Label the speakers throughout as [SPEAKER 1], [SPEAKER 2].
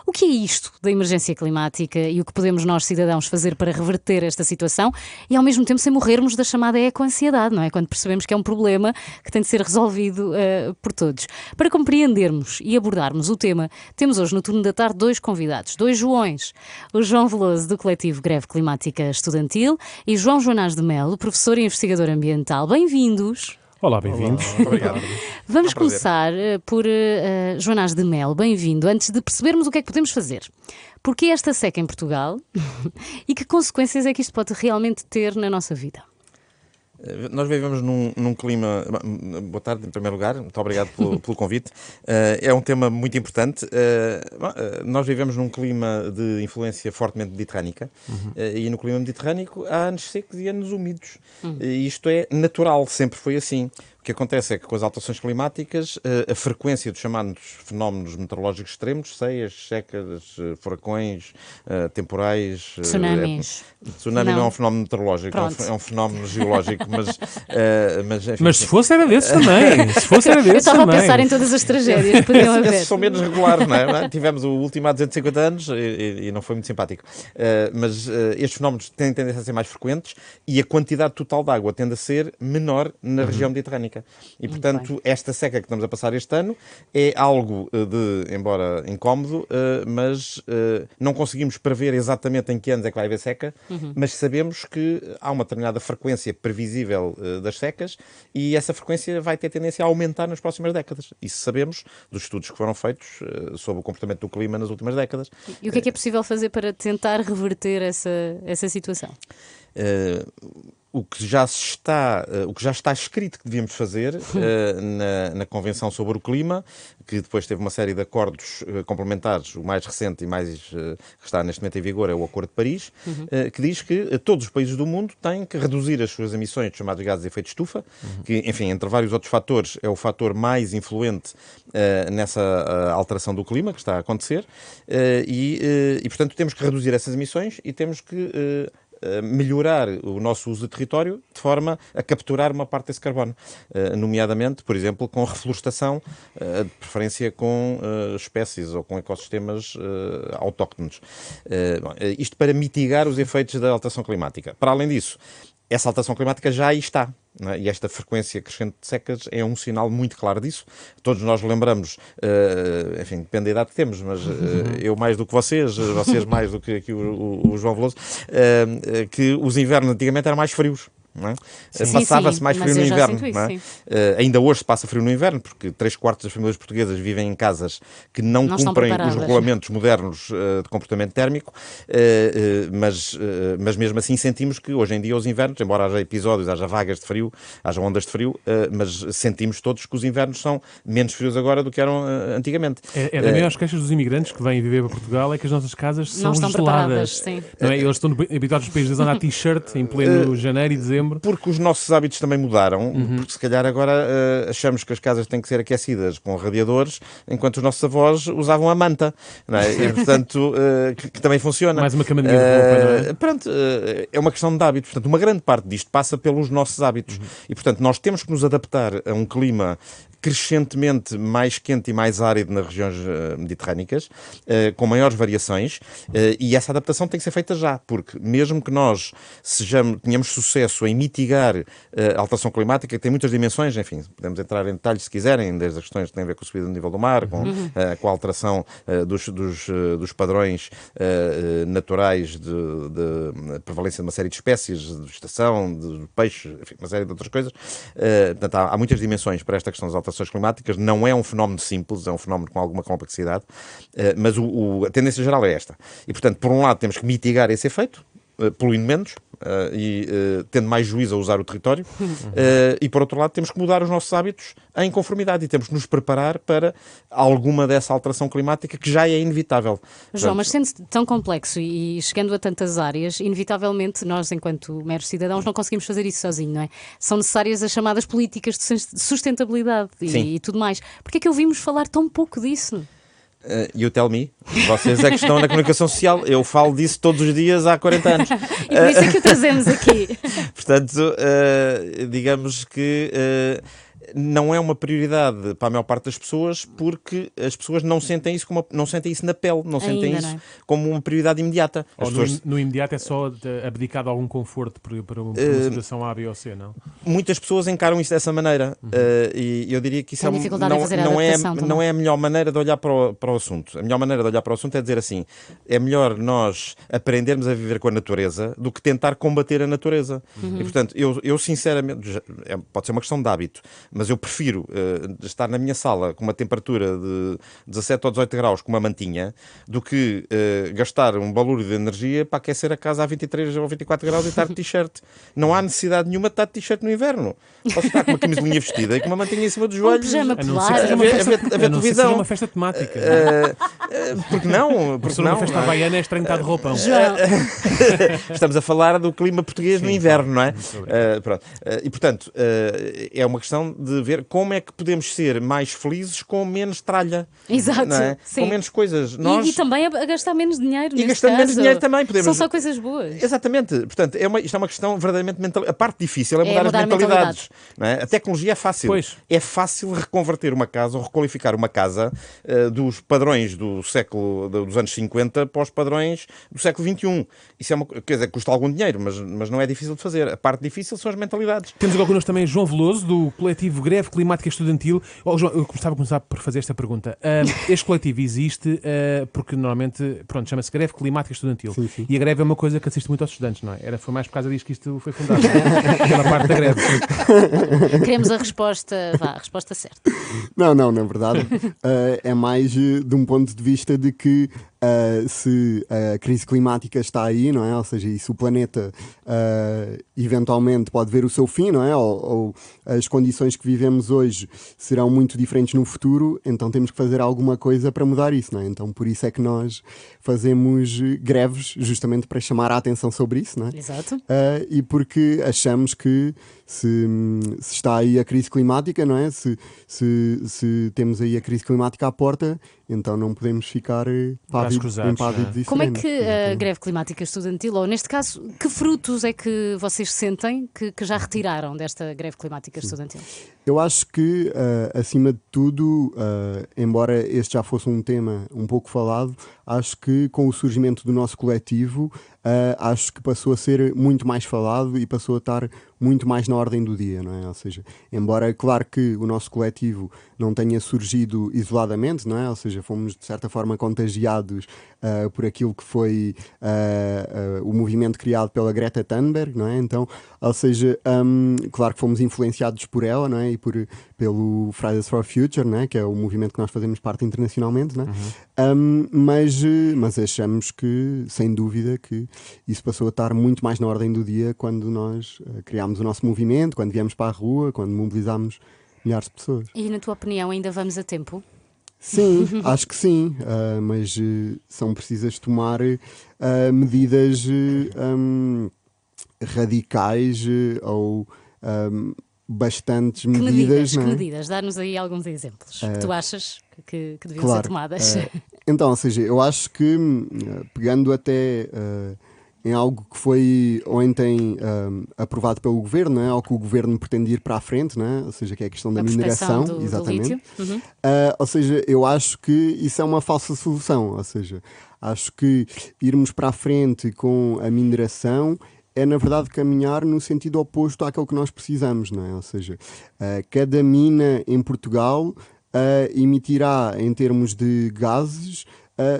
[SPEAKER 1] O que é isto da emergência climática e o que podemos nós, cidadãos, fazer para reverter esta situação e, ao mesmo tempo, sem morrermos da chamada ecoansiedade, não é? Quando percebemos que é um problema que tem de ser resolvido por todos. Para compreendermos e abordarmos o tema, temos hoje no turno da tarde dois convidados, dois Joões. O João Veloso, do coletivo Greve Climática Estudantil, e João Joanás de Melo, professor e investigador ambiental. Bem-vindos.
[SPEAKER 2] Olá, bem-vindos.
[SPEAKER 3] Obrigado.
[SPEAKER 1] Vamos começar por Joanás de Melo, bem-vindo. Antes de percebermos o que é que podemos fazer, porque esta seca em Portugal e que consequências é que isto pode realmente ter na nossa vida?
[SPEAKER 3] Nós vivemos num clima... Boa tarde, em primeiro lugar. Muito obrigado pelo convite. É um tema muito importante. Nós vivemos num clima de influência fortemente mediterrânica. E no clima mediterrâneo há anos secos e anos úmidos. E isto é natural, sempre foi assim. O que acontece é que com as alterações climáticas, a frequência dos chamados fenómenos meteorológicos extremos, secas, furacões, temporais...
[SPEAKER 1] Tsunamis.
[SPEAKER 3] Tsunami não é um fenómeno meteorológico, é um fenómeno geológico, enfim,
[SPEAKER 2] Mas se fosse era desses também. Se fosse era
[SPEAKER 1] Eu
[SPEAKER 2] desses
[SPEAKER 1] estava a
[SPEAKER 2] também.
[SPEAKER 1] pensar em todas as tragédias que podiam haver.
[SPEAKER 3] esses são menos regulares, não é? Tivemos o último há 250 anos e não foi muito simpático. Mas estes fenómenos têm tendência a ser mais frequentes e a quantidade total de água tende a ser menor na região mediterrânica. E, portanto, esta seca que estamos a passar este ano é algo embora incómodo, mas não conseguimos prever exatamente em que anos é que vai haver seca, mas sabemos que há uma determinada frequência previsível das secas e essa frequência vai ter tendência a aumentar nas próximas décadas. Isso sabemos dos estudos que foram feitos sobre o comportamento do clima nas últimas décadas.
[SPEAKER 1] E o que é possível fazer para tentar reverter essa situação?
[SPEAKER 3] O que já está escrito que devíamos fazer na Convenção sobre o Clima, que depois teve uma série de acordos complementares, o mais recente e mais que está neste momento em vigor é o Acordo de Paris, que diz que todos os países do mundo têm que reduzir as suas emissões de chamados gases de efeito de estufa, que, enfim, entre vários outros fatores, é o fator mais influente nessa alteração do clima que está a acontecer, e, portanto, temos que reduzir essas emissões e temos que melhorar o nosso uso de território de forma a capturar uma parte desse carbono, nomeadamente, por exemplo, com reflorestação, de preferência com espécies ou com ecossistemas autóctones. Isto para mitigar os efeitos da alteração climática. Para além disso, essa alteração climática já aí está. E esta frequência crescente de secas é um sinal muito claro disso. Todos nós lembramos, enfim, depende da idade que temos, mas eu mais do que vocês mais do que aqui o João Veloso, que os invernos antigamente eram mais frios. Passava-se mais frio no inverno. Ainda hoje se passa frio no inverno, porque 3/4 das famílias portuguesas vivem em casas que não cumprem os regulamentos modernos de comportamento térmico, mas mesmo assim sentimos que hoje em dia os invernos, embora haja episódios, haja vagas de frio, haja ondas de frio, mas sentimos todos que os invernos são menos frios agora do que eram antigamente.
[SPEAKER 2] É das maiores queixas dos imigrantes que vêm viver para Portugal é que as nossas casas são geladas.
[SPEAKER 1] Sim.
[SPEAKER 2] Não é? Eles estão habituados aos países a andar t-shirt em pleno janeiro e dezembro.
[SPEAKER 3] Porque os nossos hábitos também mudaram, porque se calhar agora achamos que as casas têm que ser aquecidas com radiadores, enquanto os nossos avós usavam a manta, não é? E, portanto, que também funciona.
[SPEAKER 2] Mais uma camadinha de roupa, não é?
[SPEAKER 3] Pronto, é uma questão de hábitos. Portanto, uma grande parte disto passa pelos nossos hábitos. E, portanto, nós temos que nos adaptar a um clima crescentemente mais quente e mais árido nas regiões mediterrânicas, com maiores variações, e essa adaptação tem que ser feita já, porque mesmo que nós tenhamos sucesso em mitigar a alteração climática, que tem muitas dimensões, enfim, podemos entrar em detalhes se quiserem, desde as questões que têm a ver com a subida do nível do mar, com a alteração dos padrões naturais de prevalência de uma série de espécies, de vegetação, de peixes, enfim, uma série de outras coisas. Portanto, há muitas dimensões para esta questão das alterações climáticas. Não é um fenómeno simples, é um fenómeno com alguma complexidade, mas a tendência geral é esta. E, portanto, por um lado temos que mitigar esse efeito, poluindo menos e tendo mais juízo a usar o território, e por outro lado temos que mudar os nossos hábitos em conformidade e temos que nos preparar para alguma dessa alteração climática que já é inevitável.
[SPEAKER 1] João, mas sendo tão complexo e chegando a tantas áreas, inevitavelmente nós, enquanto meros cidadãos, não conseguimos fazer isso sozinho, não é? São necessárias as chamadas políticas de sustentabilidade e tudo mais. Porquê é que ouvimos falar tão pouco disso?
[SPEAKER 3] You tell me. Vocês é que estão na comunicação social. Eu falo disso todos os dias há 40 anos.
[SPEAKER 1] E por isso é que o trazemos aqui.
[SPEAKER 3] Portanto, digamos que não é uma prioridade para a maior parte das pessoas, porque as pessoas não sentem isso, não sentem isso na pele, não sentem isso como uma prioridade imediata.
[SPEAKER 2] Ou no imediato é só abdicar de algum conforto para uma situação A, B ou C, não?
[SPEAKER 3] Muitas pessoas encaram isso dessa maneira, e eu diria que isso não é a melhor maneira de olhar para o assunto. A melhor maneira de olhar para o assunto é dizer assim: é melhor nós aprendermos a viver com a natureza do que tentar combater a natureza. E portanto, eu sinceramente, pode ser uma questão de hábito, mas eu prefiro estar na minha sala com uma temperatura de 17 ou 18 graus com uma mantinha do que gastar um balúrdio de energia para aquecer a casa a 23 ou 24 graus e estar de t-shirt. Não há necessidade nenhuma de estar de t-shirt no inverno. Posso estar com uma camisolinha vestida e com uma mantinha em cima dos joelhos.
[SPEAKER 1] Pijama polar.
[SPEAKER 3] A ver televisão.
[SPEAKER 2] É uma festa temática.
[SPEAKER 3] Porque não?
[SPEAKER 2] Porque uma festa havaiana é estranho estar de roupão.
[SPEAKER 3] Estamos a falar do clima português no inverno, não é? E portanto, é uma questão de ver como é que podemos ser mais felizes com menos tralha.
[SPEAKER 1] Exato.
[SPEAKER 3] Não é? Com menos coisas.
[SPEAKER 1] E também a gastar menos dinheiro.
[SPEAKER 3] E gastando menos dinheiro também.
[SPEAKER 1] São só coisas boas.
[SPEAKER 3] Exatamente. Portanto, isto é uma questão verdadeiramente mental. A parte difícil é mudar as mentalidades. Não é? A tecnologia é fácil.
[SPEAKER 2] Pois.
[SPEAKER 3] É fácil reconverter uma casa ou requalificar uma casa dos padrões dos anos 50 para os padrões do século XXI. Isso é quer dizer, custa algum dinheiro, mas não é difícil de fazer. A parte difícil são as mentalidades.
[SPEAKER 2] Temos agora connosco também João Veloso, do coletivo Greve Climática Estudantil. João, eu gostava de começar por fazer esta pergunta. Este coletivo existe porque normalmente, chama-se Greve Climática Estudantil.
[SPEAKER 4] Sim.
[SPEAKER 2] E a greve é uma coisa que assiste muito aos estudantes, não é? Foi mais por causa disso que isto foi fundado, pela parte da greve.
[SPEAKER 1] Queremos a resposta certa.
[SPEAKER 4] Não, na verdade é mais de um ponto de vista de que se a crise climática está aí, não é? Ou seja, e se o planeta eventualmente pode ver o seu fim, não é? Ou as condições que vivemos hoje serão muito diferentes no futuro, então temos que fazer alguma coisa para mudar isso, não é? Então por isso é que nós fazemos greves, justamente para chamar a atenção sobre isso, não é?
[SPEAKER 1] Exato.
[SPEAKER 4] E porque achamos que se está aí a crise climática, não é? Se temos aí a crise climática à porta, então não podemos ficar impávidos e
[SPEAKER 1] Como é que a greve climática estudantil, ou neste caso, que frutos é que vocês sentem que já retiraram desta greve climática estudantil?
[SPEAKER 4] Eu acho que, acima de tudo, embora este já fosse um tema um pouco falado, acho que com o surgimento do nosso coletivo, acho que passou a ser muito mais falado e passou a estar muito mais na ordem do dia, não é? Ou seja, embora, claro que o nosso coletivo não tenha surgido isoladamente, não é? Ou seja, fomos de certa forma contagiados por aquilo que foi o movimento criado pela Greta Thunberg, não é? Então, ou seja, claro que fomos influenciados por ela, não é? E pelo Fridays for Future, não é? Que é o movimento que nós fazemos parte internacionalmente, não é? Mas achamos que, sem dúvida, que isso passou a estar muito mais na ordem do dia quando nós criámos o nosso movimento, quando viemos para a rua, quando mobilizámos milhares de pessoas.
[SPEAKER 1] E, na tua opinião, ainda vamos a tempo?
[SPEAKER 4] Sim, acho que sim, mas são precisas tomar medidas radicais ou bastantes medidas.
[SPEAKER 1] Que medidas? Dá-nos aí alguns exemplos que tu achas que deviam ser tomadas.
[SPEAKER 4] Então, ou seja, eu acho que pegando até em algo que foi ontem aprovado pelo Governo, não é? Ou que o Governo pretende ir para a frente, não é? Ou seja, que é a questão da mineração. Exatamente.
[SPEAKER 1] Do
[SPEAKER 4] ou seja, eu acho que isso é uma falsa solução. Ou seja, acho que irmos para a frente com a mineração é, na verdade, caminhar no sentido oposto àquilo que nós precisamos, não é? Ou seja, cada mina em Portugal emitirá, em termos de gases,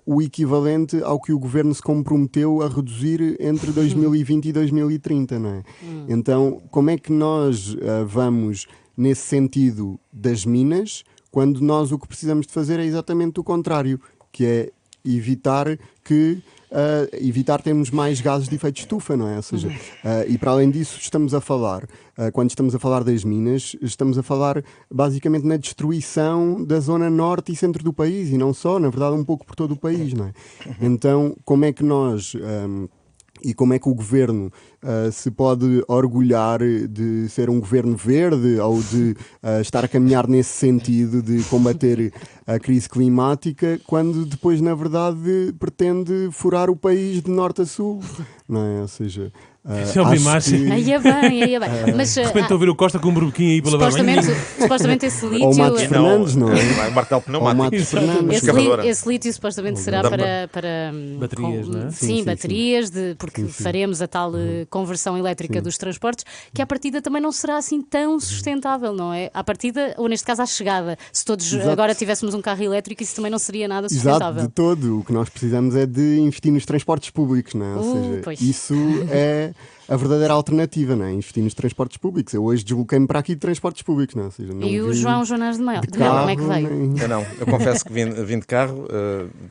[SPEAKER 4] o equivalente ao que o Governo se comprometeu a reduzir entre 2020 e 2030, não é? Então, como é que nós vamos nesse sentido das minas, quando nós o que precisamos de fazer é exatamente o contrário, que é evitar termos mais gases de efeito de estufa, não é? Ou seja, e para além disso estamos a falar, quando estamos a falar das minas, estamos a falar basicamente na destruição da zona norte e centro do país, e não só, na verdade um pouco por todo o país, não é? Então, como é que nós... E como é que o Governo se pode orgulhar de ser um Governo verde ou de estar a caminhar nesse sentido de combater a crise climática, quando depois, na verdade, pretende furar o país de norte a sul, não é? Ou seja,
[SPEAKER 2] Isso é uma
[SPEAKER 4] acho
[SPEAKER 2] imagem.
[SPEAKER 4] que-
[SPEAKER 1] Aí é bem, aí é bem. Mas
[SPEAKER 2] De repente estou a ver o Costa com um burbequinho aí pela
[SPEAKER 1] supostamente esse
[SPEAKER 4] Ou o
[SPEAKER 1] lítio.
[SPEAKER 4] Matos Fernandes, não é?
[SPEAKER 3] O martelo
[SPEAKER 4] Ou o Matos
[SPEAKER 3] pneumático.
[SPEAKER 4] Fernandes.
[SPEAKER 3] Escavadora.
[SPEAKER 1] Esse lítio supostamente será
[SPEAKER 3] Da-
[SPEAKER 1] para
[SPEAKER 2] Baterias, não é?
[SPEAKER 1] Sim,
[SPEAKER 4] Sim, sim,
[SPEAKER 1] baterias, porque faremos a tal conversão elétrica dos transportes, que à partida também não será assim tão sustentável, não é? À partida, ou neste caso à chegada. Se todos
[SPEAKER 4] Exato.
[SPEAKER 1] agora tivéssemos um carro elétrico, isso também não seria nada
[SPEAKER 4] Exato,
[SPEAKER 1] sustentável.
[SPEAKER 4] de todo. O que nós precisamos é de investir nos transportes públicos, não é? Ou seja,
[SPEAKER 1] Pois.
[SPEAKER 4] isso é a verdadeira alternativa, não é? Investir nos transportes públicos. Eu hoje desloquei-me para aqui de transportes públicos, não é? Ou seja, não
[SPEAKER 1] E o
[SPEAKER 4] vim
[SPEAKER 1] João Jonas de Mel,
[SPEAKER 4] de
[SPEAKER 1] como é que
[SPEAKER 4] carro,
[SPEAKER 1] veio?
[SPEAKER 4] nem-
[SPEAKER 3] Eu não, eu confesso que vim de carro,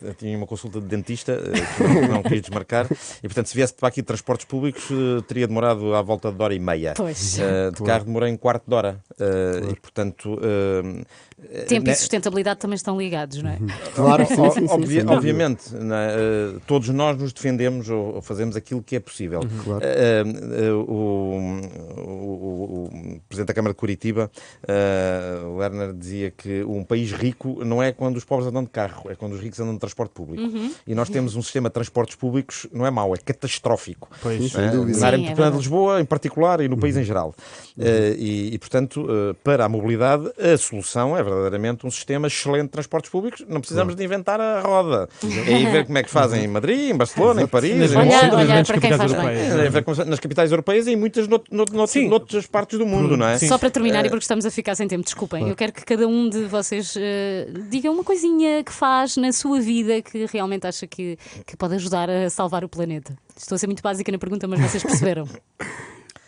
[SPEAKER 3] eu tinha uma consulta de dentista que não quis desmarcar e, portanto, se viesse para aqui de transportes públicos, teria demorado à volta de hora e meia.
[SPEAKER 1] Pois.
[SPEAKER 3] De carro demorei um quarto de hora e, portanto...
[SPEAKER 1] Tempo
[SPEAKER 3] né-
[SPEAKER 1] e sustentabilidade também estão ligados, não é?
[SPEAKER 4] Claro, sim, sim, sim, sem dúvida.
[SPEAKER 3] Obviamente, né, todos nós nos defendemos ou fazemos aquilo que é possível.
[SPEAKER 4] Claro.
[SPEAKER 3] O Presidente da Câmara de Curitiba, o Lerner, dizia que um país rico não é quando os pobres andam de carro, é quando os ricos andam de transporte público. E nós temos um sistema de transportes públicos, não é mau, é catastrófico.
[SPEAKER 2] Pois.
[SPEAKER 4] Sim, sem dúvida.
[SPEAKER 3] Na área
[SPEAKER 1] Sim, é
[SPEAKER 3] metropolitana de
[SPEAKER 1] verdade.
[SPEAKER 3] Lisboa, em particular, e no país em geral. Portanto, para a mobilidade, a solução é verdadeiramente um sistema excelente de transportes públicos. Não precisamos de inventar a roda. É ir ver como é que fazem em Madrid, em Barcelona, em Paris,
[SPEAKER 2] Nas
[SPEAKER 3] em
[SPEAKER 1] Olhar,
[SPEAKER 2] grandes
[SPEAKER 1] olhar para quem
[SPEAKER 2] capitais
[SPEAKER 1] faz bem.
[SPEAKER 2] europeias.
[SPEAKER 3] é ver como nas capitais europeias e em muitas
[SPEAKER 2] Sim.
[SPEAKER 3] noutras partes do mundo, não é?
[SPEAKER 2] Sim.
[SPEAKER 1] Só para terminar, e porque estamos a ficar sem tempo, desculpem, eu quero que cada um de vocês diga uma coisinha que faz na sua vida que realmente acha que pode ajudar a salvar o planeta. Estou a ser muito básica na pergunta, mas vocês perceberam.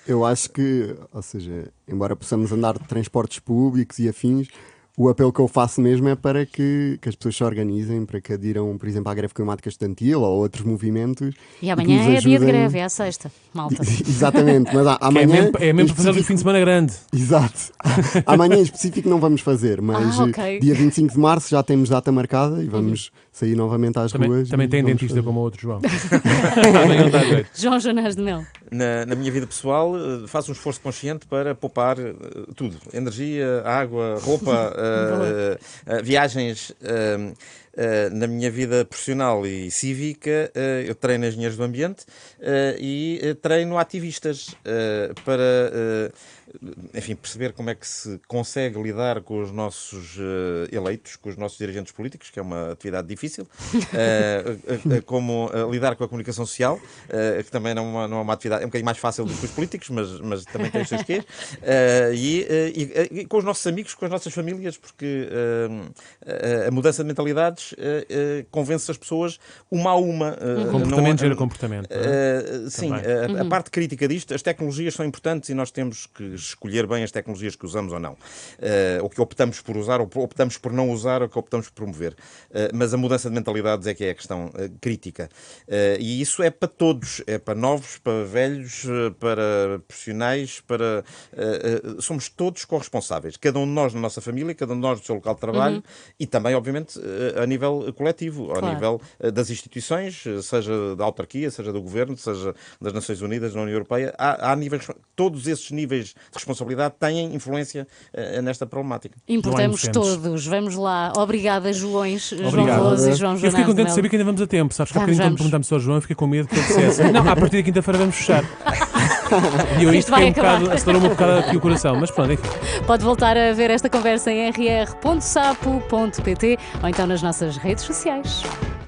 [SPEAKER 4] Eu acho que, ou seja, embora possamos andar de transportes públicos e afins, o apelo que eu faço mesmo é para que as pessoas se organizem, para que adiram, por exemplo, à greve climática estudantil ou a outros movimentos.
[SPEAKER 1] E
[SPEAKER 4] que
[SPEAKER 1] amanhã
[SPEAKER 4] nos
[SPEAKER 1] é dia de
[SPEAKER 4] ajudem.
[SPEAKER 1] greve, é à sexta, malta.
[SPEAKER 4] Exatamente, mas
[SPEAKER 2] É
[SPEAKER 4] amanhã.
[SPEAKER 2] mesmo, é mesmo
[SPEAKER 4] em
[SPEAKER 2] para fazer o
[SPEAKER 4] específico-
[SPEAKER 2] fim de semana grande.
[SPEAKER 4] Exato. Amanhã em específico não vamos fazer, mas
[SPEAKER 1] ok.
[SPEAKER 4] dia 25 de março já temos data marcada e vamos sair novamente às
[SPEAKER 2] Também,
[SPEAKER 4] ruas.
[SPEAKER 2] também
[SPEAKER 4] e
[SPEAKER 2] tem
[SPEAKER 4] vamos
[SPEAKER 2] dentista
[SPEAKER 4] fazer.
[SPEAKER 2] como o outro João. Também não dá jeito.
[SPEAKER 1] João Jonas de Mel.
[SPEAKER 3] Na minha vida pessoal, faço um esforço consciente para poupar tudo. Energia, água, roupa, viagens. Na minha vida profissional e cívica, eu treino engenheiros do ambiente e treino ativistas para, enfim, perceber como é que se consegue lidar com os nossos eleitos, com os nossos dirigentes políticos, que é uma atividade difícil, como lidar com a comunicação social, que também não é uma atividade, é um bocadinho mais fácil do que os políticos, mas também tem os seus quês, e com os nossos amigos, com as nossas famílias, porque a mudança de mentalidades convence as pessoas uma a uma.
[SPEAKER 2] Comportamento
[SPEAKER 3] não-
[SPEAKER 2] gera comportamento. não é?
[SPEAKER 3] Sim,
[SPEAKER 2] Também.
[SPEAKER 3] a parte crítica disto, as tecnologias são importantes e nós temos que escolher bem as tecnologias que usamos ou não. Ou que optamos por usar, ou optamos por não usar, ou que optamos por promover. Mas a mudança de mentalidades é que é a questão crítica. E isso é para todos, é para novos, para velhos, para profissionais, para... somos todos corresponsáveis. Cada um de nós na nossa família, cada um de nós no seu local de trabalho e também, obviamente, a nível coletivo,
[SPEAKER 1] Claro.
[SPEAKER 3] ao nível das instituições, seja da autarquia, seja do governo, seja das Nações Unidas, da União Europeia. Há níveis, todos esses níveis de responsabilidade têm influência nesta problemática.
[SPEAKER 1] Importamos
[SPEAKER 2] inocentes.
[SPEAKER 1] todos. Vamos lá. Obrigada, Joões, João
[SPEAKER 2] Obrigado.
[SPEAKER 1] Veloso e João
[SPEAKER 2] Eu
[SPEAKER 1] Jonas
[SPEAKER 2] fiquei contente de
[SPEAKER 1] Mel.
[SPEAKER 2] saber que ainda vamos a tempo. Sabes que há
[SPEAKER 1] Vamos,
[SPEAKER 2] bocadinho quando
[SPEAKER 1] vamos.
[SPEAKER 2] perguntámos ao João, eu fiquei com medo que ele dissesse: não, a partir da quinta-feira vamos fechar. E eu
[SPEAKER 1] Isto
[SPEAKER 2] isto
[SPEAKER 1] vai
[SPEAKER 2] fiquei
[SPEAKER 1] acabar.
[SPEAKER 2] acelerou-me um bocado aqui o coração. Mas pronto, enfim.
[SPEAKER 1] Pode voltar a ver esta conversa em rr.sapo.pt ou então nas nossas redes sociais.